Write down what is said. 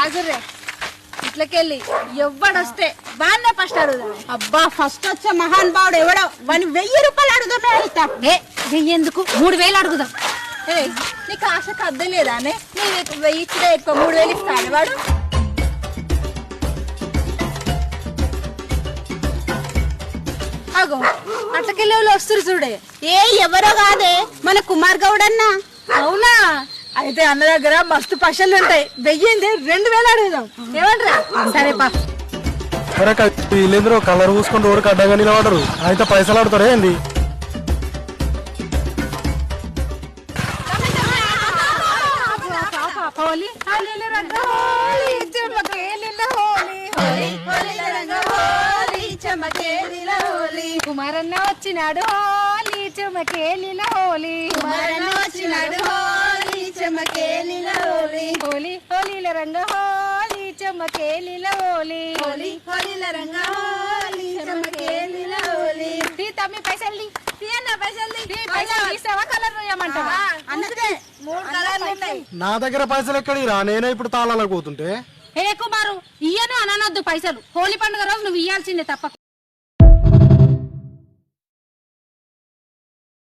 ఆగుర్రే ఇట్లకెళ్ళి ఎవ్వడొస్తే బాగానే ఫస్ట్ అడుగుదాం. అబ్బా ఫస్ట్ వచ్చే మహాన్ భావుడు ఎవడో వాని 1000 రూపాయలు అడుగుదామే అయితే. ఎందుకు 3000 అడుగుదాం. నీకు ఆశకు అద్దలేదా నీ 1000 ఇచ్చినా ఎక్కువ 3000 ఇస్తాడు వాడు. అగో అట్లకెళ్ళి వాళ్ళు వస్తారు చూడే. ఎవరో కాదే మన కుమార్ గౌడ్ అన్న. అవునా? అయితే అన్న దగ్గర మస్తు పైసలు ఉంటాయి. 1000 2000 అడుగుదాం. ఏమంటారా? సరే పా. వీళ్ళేంద్రో కలర్ పూసుకుంటూ ఊరికి అడ్డంగా నిలబడరు. అయితే పైసలు ఆడుతారే ఏంది? కుమారన్న వచ్చినాడు హోలీ చెమకేలిల హోలీ. కుమారన్న వచ్చినాడు హోలీ చెమకేలిల హోలీ. హోలీ హోలీల రంగ హోలీ చెమకేలిల హోలీ. హోలీ హోలీల రంగ హోలీ చెమకేలిల హోలీ. తమ్మి పైసలు తీసావా కలర్ వేయమంటావా? అందుకే 3 కలర్లు ఉన్నాయి. నా దగ్గర పైసలు ఎక్కడి రా? నేనే ఇప్పుడు తాళాలకు పోతుంటే. కుమారు ఇయ్యను అనొద్దు పైసలు. హోలీ పండుగ రోజు నువ్వు ఇయ్యాల్సిందే తప్ప.